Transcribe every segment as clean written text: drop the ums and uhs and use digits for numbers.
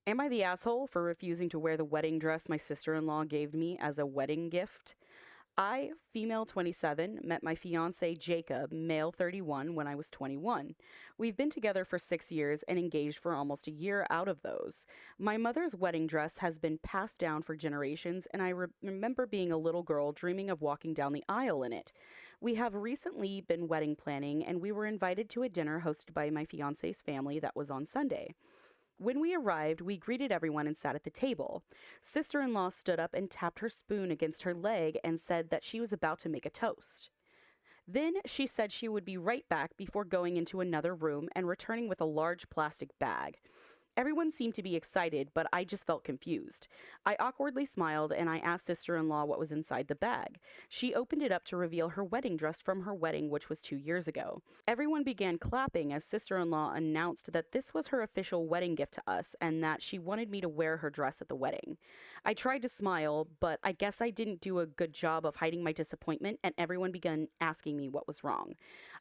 Am I the asshole for refusing to wear the wedding dress my sister-in-law gave me as a wedding gift? I, female 27, met my fiance Jacob, male 31, when I was 21. We've been together for 6 years and engaged for almost a year out of those. My mother's wedding dress has been passed down for generations, and I remember being a little girl dreaming of walking down the aisle in it. We have recently been wedding planning, and we were invited to a dinner hosted by my fiance's family that was on Sunday. When we arrived, we greeted everyone and sat at the table. Sister in law stood up and tapped her spoon against her leg and said that she was about to make a toast. Then she said she would be right back before going into another room and returning with a large plastic bag. Everyone seemed to be excited, but I just felt confused. I awkwardly smiled and I asked sister in law what was inside the bag. She opened it up to reveal her wedding dress from her wedding, which was 2 years ago. Everyone began clapping as sister in law announced that this was her official wedding gift to us and that she wanted me to wear her dress at the wedding. I tried to smile, but I guess I didn't do a good job of hiding my disappointment, and everyone began asking me what was wrong.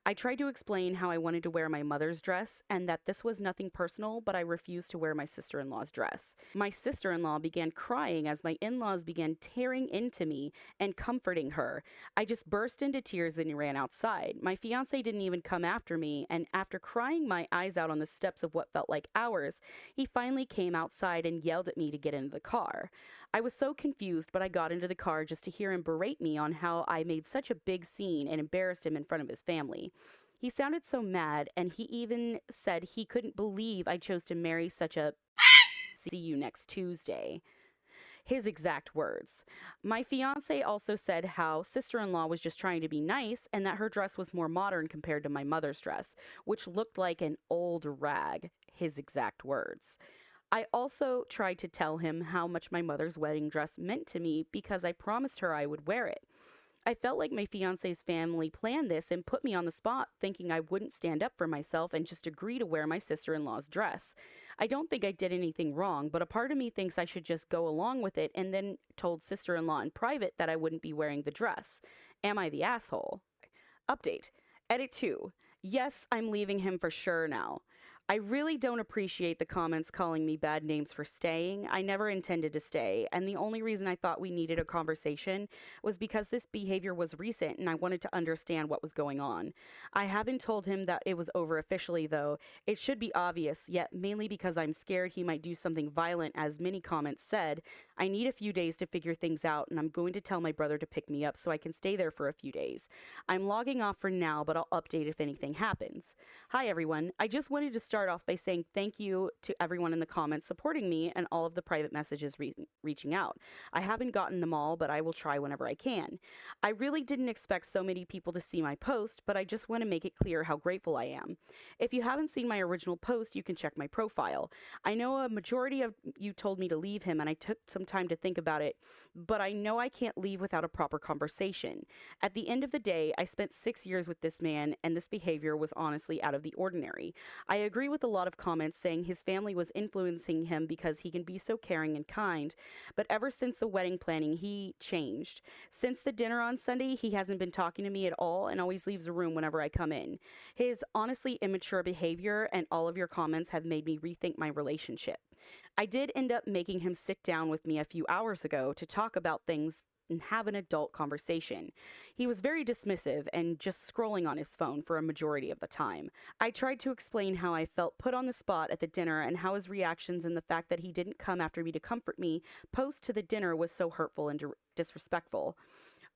I tried to explain how I wanted to wear my mother's dress and that this was nothing personal, but I refused to wear my sister in law's dress. My sister in law began crying as my in laws began tearing into me and comforting her. I just burst into tears and ran outside. My fiance didn't even come after me, and after crying my eyes out on the steps of what felt like hours, he finally came outside and yelled at me to get into the car. I was so confused, but I got into the car just to hear him berate me on how I made such a big scene and embarrassed him in front of his family. He sounded so mad, and he even said he couldn't believe I chose to marry such a see you next Tuesday. His exact words. My fiance also said how sister in law was just trying to be nice and that her dress was more modern compared to my mother's dress, which looked like an old rag. His exact words. I also tried to tell him how much my mother's wedding dress meant to me because I promised her I would wear it. I felt like my fiance's family planned this and put me on the spot, thinking I wouldn't stand up for myself and just agree to wear my sister in law's dress. I don't think I did anything wrong, but a part of me thinks I should just go along with it and then told sister in law in private that I wouldn't be wearing the dress. Am I the asshole? Update. Edit 2. Yes, I'm leaving him for sure now. I really don't appreciate the comments calling me bad names for staying. I never intended to stay, and the only reason I thought we needed a conversation was because this behavior was recent and I wanted to understand what was going on. I haven't told him that it was over officially, though. It should be obvious, yet mainly because I'm scared he might do something violent, as many comments said. I need a few days to figure things out, and I'm going to tell my brother to pick me up so I can stay there for a few days. I'm logging off for now, but I'll update if anything happens. Hi, everyone. I just wanted to start off by saying thank you to everyone in the comments supporting me and all of the private messages reaching out. I haven't gotten them all, but I will try whenever I can. I really didn't expect so many people to see my post, but I just want to make it clear how grateful I am. If you haven't seen my original post, you can check my profile. I know a majority of you told me to leave him, and I took some time to think about it, but I know I can't leave without a proper conversation. At the end of the day, I spent 6 years with this man, and this behavior was honestly out of the ordinary. I agree with a lot of comments saying his family was influencing him because he can be so caring and kind, but ever since the wedding planning, he changed. Since the dinner on Sunday, he hasn't been talking to me at all and always leaves the room whenever I come in. His honestly immature behavior and all of your comments have made me rethink my relationship. I did end up making him sit down with me a few hours ago to talk about things and have an adult conversation. He was very dismissive and just scrolling on his phone for a majority of the time. I tried to explain how I felt put on the spot at the dinner and how his reactions and the fact that he didn't come after me to comfort me post to the dinner was so hurtful and disrespectful.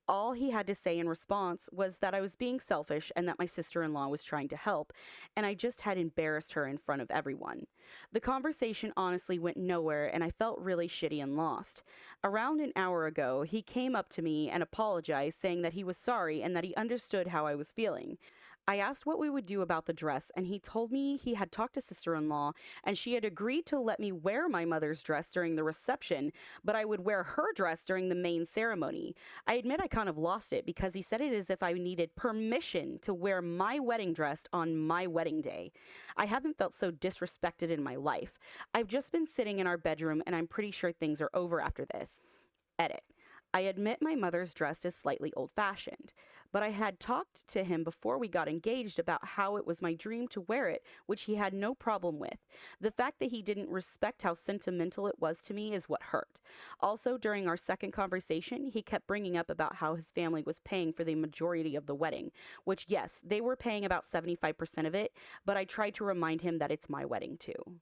All he had to say in response was that I was being selfish and that my sister in law was trying to help, and I just had embarrassed her in front of everyone. The conversation honestly went nowhere, and I felt really shitty and lost. Around an hour ago, he came up to me and apologized, saying that he was sorry and that he understood how I was feeling. I asked what we would do about the dress, and he told me he had talked to sister-in-law, and she had agreed to let me wear my mother's dress during the reception, but I would wear her dress during the main ceremony. I admit I kind of lost it because he said it as if I needed permission to wear my wedding dress on my wedding day. I haven't felt so disrespected in my life. I've just been sitting in our bedroom, and I'm pretty sure things are over after this. Edit. I admit my mother's dress is slightly old-fashioned, but I had talked to him before we got engaged about how it was my dream to wear it, which he had no problem with. The fact that he didn't respect how sentimental it was to me is what hurt. Also, during our second conversation, he kept bringing up about how his family was paying for the majority of the wedding, which, yes, they were paying about 75% of it, but I tried to remind him that it's my wedding too.